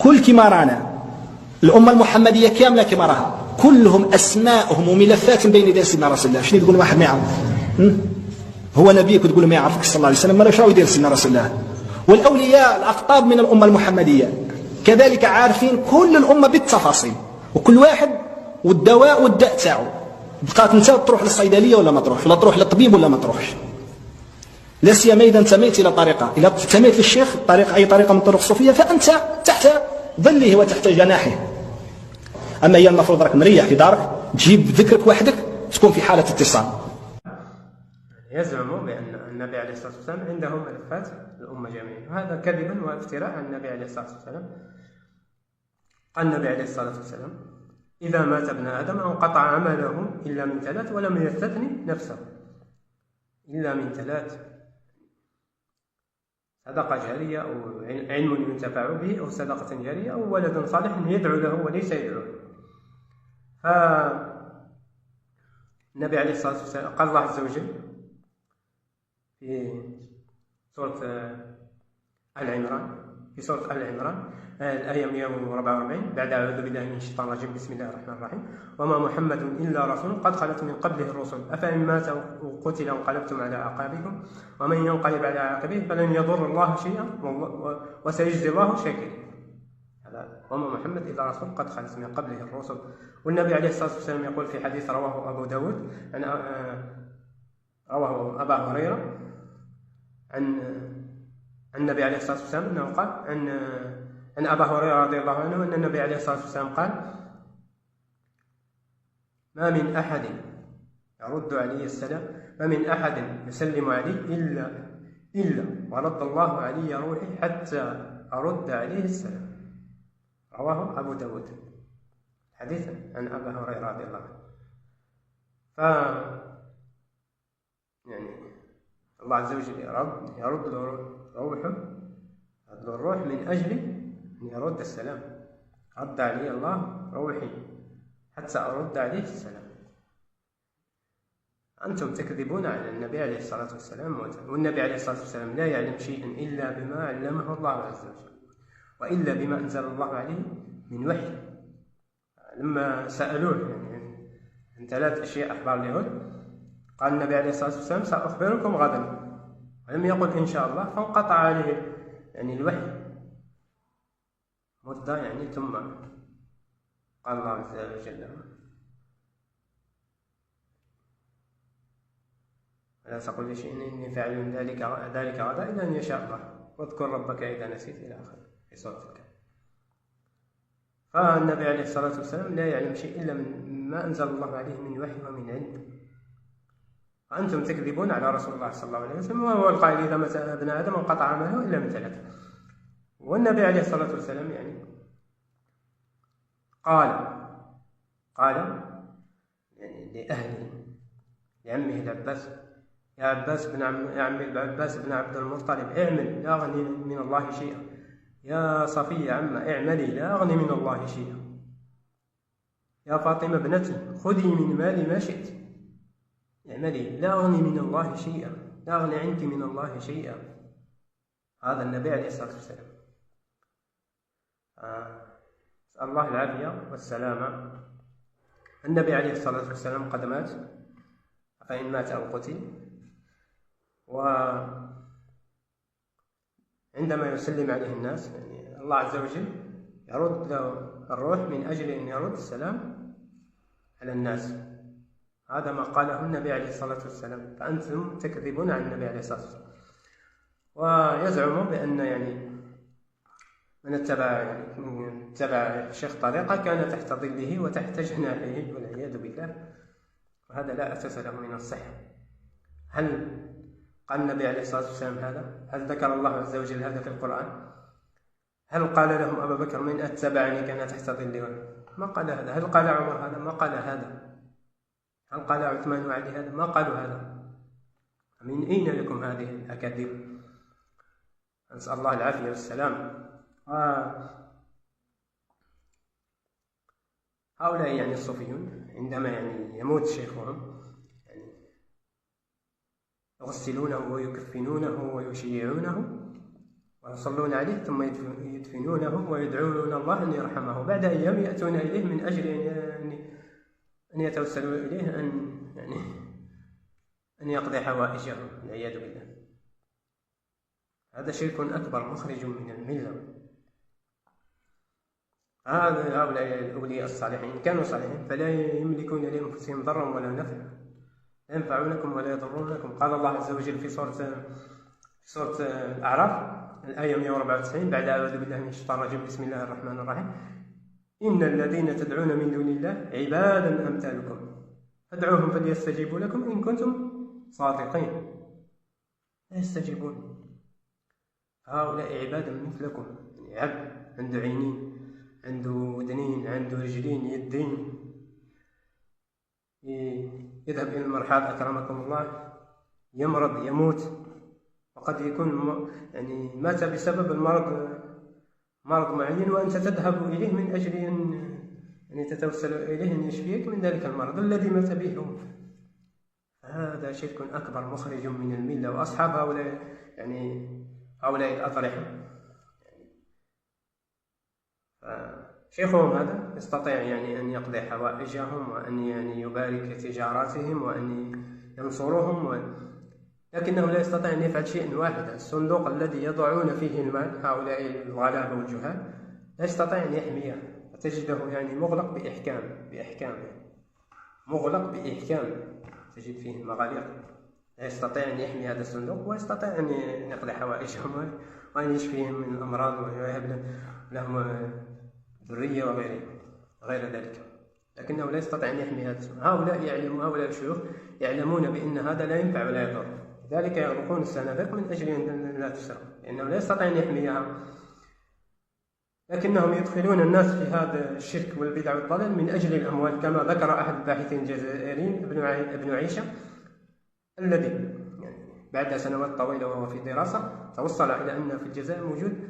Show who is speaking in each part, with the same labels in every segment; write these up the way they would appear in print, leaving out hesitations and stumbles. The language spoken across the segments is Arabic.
Speaker 1: كل كما رانا الأمة المحمدية كاملة كما راها، كلهم أسماءهم وملفات بين يدي سيدنا رسول الله. شنو تقول واحد ما يعرف؟ هو نبيك وتقول ما يعرفك صلى الله عليه وسلم؟ ما شنو يدير سيدنا رسول الله؟ والأولياء الأقطاب من الأمة المحمدية كذلك عارفين كل الأمة بالتفاصيل، وكل واحد والدواء والداء تاعو. بقات انت تروح للصيدلية ولا ما تروحش، ولا تروح للطبيب ولا ما تروحش. لا سيما إذا انتميت إلى طريقة، إذا انتميت للشيخ طريقة، أي طريقة من طرق الصوفية، فأنت تحت ظله وتحت جناحه. أما هي المفروض راك مريح في دارك، تجيب ذكرك وحدك، تكون في حالة اتصال.
Speaker 2: يزعم بأن النبي عليه الصلاة والسلام عنده ملفات الأمة جميعا، وهذا كذبا وافتراء عن النبي عليه الصلاة والسلام. قال النبي عليه الصلاة والسلام: إذا مات ابن آدم انقطع عمله إلا من ثلاث ولم يستثني نفسه. إلا من ثلاث: صدقة جارية، أو علم ينتفع به، أو صدقة جارية، أو ولد صالح يدعو له وليس يدعو له. فالنبي عليه الصلاة والسلام قال الله عز وجل في سورة آل عمران الآية 144 بعد: أعوذ بالله من الشيطان الرجيم، بسم الله الرحمن الرحيم: وما محمد إلا رسول قد خلت من قبله الرسل أفإن مات أو قتل انقلبتم على أعقابكم ومن ينقلب على عقبيه فلن يضر الله شيئا وسيجزي الله الشاكرين. هذا وما محمد إلا رسول قد خلت من قبله الرسل. والنبي عليه الصلاة والسلام يقول في حديث رواه أبو داود رواه أبا هريرة عن النبي عليه الصلاة والسلام أنه قال عن أبا هريرة رضي الله عنه أن النبي عليه الصلاة والسلام قال: ما من أحد يرد علي السلام، ما من أحد يسلم علي إلا ورد الله علي روحي حتى أرد عليه السلام. رواه أبو داود، حديث عن أبا هريرة رضي الله عنه. يعني الله عز وجل يرد روحه، الروح من أجل أن يرد السلام. رد علي الله روحي حتى أرد عليه السلام. أنتم تكذبون على النبي عليه الصلاة والسلام، والنبي عليه الصلاة والسلام لا يعلم شيئا إلا بما علمه الله عز وجل، وإلا بما أنزل الله عليه من وحي. لما سألوه يعني عن 3 أشياء أخبار اليهود، قال النبي عليه الصلاة والسلام: سأخبركم غدا، ولم يقل إن شاء الله، فانقطع عليه يعني الوحي مدة، يعني ثم قال الله عز وجل: ولا تقل لشيء إني فاعل ذلك غدا إلا أن يشاء الله، واذكر ربك إذا نسيت، إلى آخره في سورة الكهف. فالنبي عليه الصلاة والسلام لا يعلم شيء إلا ما أنزل الله عليه من وحي ومن علم. وأنتم تكذبون على رسول الله صلى الله عليه وسلم، وهو القائل: إذا مات ابن آدم انقطع عمله إلا من 3. والنبي عليه الصلاة والسلام يعني قال يعني لأهله، لعمه العباس: يا عباس بن عمي العباس بن عبد المطلب، اعمل لا أغني من الله شيئا. يا صفية عمة، اعملي لا أغني من الله شيئا. يا فاطمة ابنتي، خذي من مالي ما شئت، اعملي لا أغني من الله شيئا، لا أغني عنك من الله شيئا. هذا النبي عليه الصلاة والسلام. أسأل الله العافية والسلامة. النبي عليه الصلاة والسلام قد مات، فإن مات أو قتل، وعندما يسلم عليه الناس يعني الله عز وجل يرد له الروح من أجل أن يرد السلام على الناس. هذا ما قاله النبي عليه الصلاة والسلام، فأنتم تكذبون عن النبي عليه الصلاة والسلام. ويزعم بأن يعني من اتبع شيخ طريقة كان تحت ظله وتحت جناحه، والعياذ بالله، وهذا لا أساس له من الصحة. هل قال النبي عليه الصلاة والسلام هذا؟ هل ذكر الله عز وجل هذا في القرآن؟ هل قال لهم أبا بكر: من أتبعني كان تحت ظلي؟ ما قال هذا. هل قال عمر هذا؟ ما قال هذا. هل قال عثمان وعلي هذا؟ ما قالوا هذا. من أين لكم هذه الأكاذيب؟ نسأل الله العافية والسلام. هؤلاء يعني الصوفيون عندما يعني يموت شيخهم يعني يغسلونه ويكفنونه ويشيعونه ويصلون عليه ثم يدفنونه ويدعون الله أن يرحمه. بعد أيام يأتون إليه من أجل أن يتوسلوا إليه أن يقضي حوائجهم والعياذ بالله. هذا شرك أكبر مخرج من الملة. هؤلاء الأولياء الصالحين كانوا صالحين فلا يملكون لأنفسهم ضرا ولا نفعا، لا ينفعونكم ولا يضرونكم. قال الله عز وجل في سورة الأعراف الآية 194 بعد أعوذ بالله من الشيطان الرجيم بسم الله الرحمن الرحيم: إن الذين تدعون من دون الله عبادا أمثالكم فادعوهم فليستجيبوا لكم إن كنتم صادقين. لا يستجيبون. هؤلاء عبادا مثلكم، عبد عنده عينين، عنده ودنين، عنده رجلين، يدين، يذهب إلى المرحاض أكرمكم الله، يمرض، يموت، وقد يكون مات بسبب مرض معين وأنت تذهب إليه من أجل أن تتوسل إليه أن يشفيك من ذلك المرض الذي مات به. هذا شرك أكبر مخرج من الملة. وأصحاب هؤلاء الأضرحة شيخهم هذا يستطيع أن يقضي حوائجهم وأن يبارك تجاراتهم وأن ينصرهم، لكنه لا يستطيع أن يفعل شيئا واحدا. الصندوق الذي يضعون فيه المال هؤلاء الغلابة والجهال لا يستطيع أن يحميه، وتجده مغلق بإحكام مغلق بإحكام، تجد فيه المغاليق. لا يستطيع أن يحمي هذا الصندوق ويستطيع أن يقضي حوائجهم وأن يشفيهم من الأمراض ويهب لهم ذرية وغير ذلك، لكنه لا يستطيع أن يحمي هذا الصندوق. هؤلاء الشيوخ يعلمون بأن هذا لا ينفع ولا يضر، لذلك يغلقون الصناديق من أجل أن لا تسرق، لأنه لا يستطيع أن يحميها. لكنهم يدخلون الناس في هذا الشرك والبدع والضلال من أجل الأموال، كما ذكر أحد الباحثين الجزائريين ابن عيشة الذي بعد سنوات طويلة وهو في دراسة توصل إلى أن في الجزائر موجود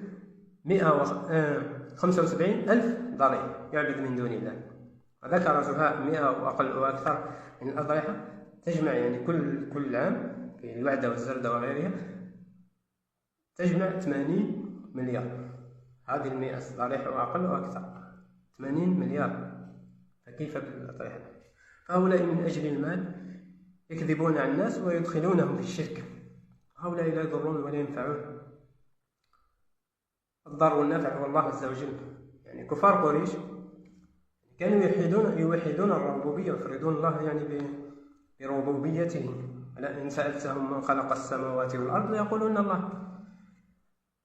Speaker 2: 175,000 ضريح يعبد من دون الله. وذكر زهاء 100 وأقل وأكثر من الأضرحة تجمع كل عام في الوعدة والزردة وغيرها تجمع 80 مليار. هذه 100 ضريحة وأقل وأكثر 80 مليار، فكيف بالأضرحة؟ فهؤلاء من أجل المال يكذبون على الناس ويدخلونهم في الشرك. هؤلاء لا يضرون ولا ينفعون. الضر والنفع هو الله عز وجل. كفار قريش كانوا يوحدون الربوبية ويفردون الله بربوبيته. إن سألتهم من خلق السماوات والأرض يقولون الله.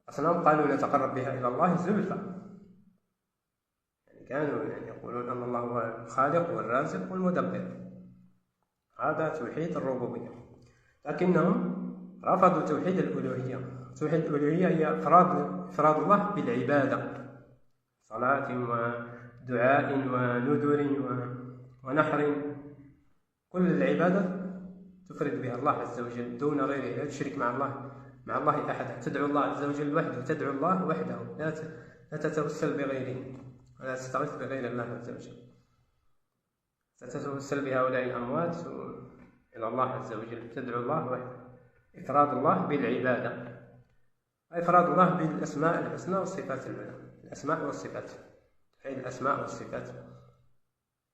Speaker 2: أصنام قالوا نتقرب بها إلى الله زلفى. كانوا يقولون أن الله هو الخالق والرازق والمدبر. هذا توحيد الربوبية، لكنهم رفضوا توحيد الألوهية. توحيد الألوهية هي إفراد الله بالعبادة، صلاة ودعاء ونذر ونحر، كل العبادة تفرد بها الله عز وجل دون غيره، لا تشرك مع الله أحدا، تدعو الله عز وجل وحده، تدعو الله وحده، لا تتوسل بغيره ولا تستغيث بغير الله عز وجل. ستتوسل بهؤلاء الأموات إلى الله عز وجل، تدعو الله وحده. إفراد الله بالعبادة، إفراد الله بالأسماء الحسنى والصفات العلى، الأسماء والصفات، توحيد الأسماء والصفات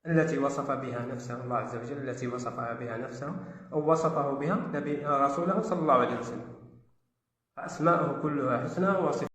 Speaker 2: التي وصف بها نفسه الله عز وجل، التي وصفها بها نفسه أو وصفه بها رسوله صلى الله عليه وسلم. فأسماءه كلها حسنى وصفاته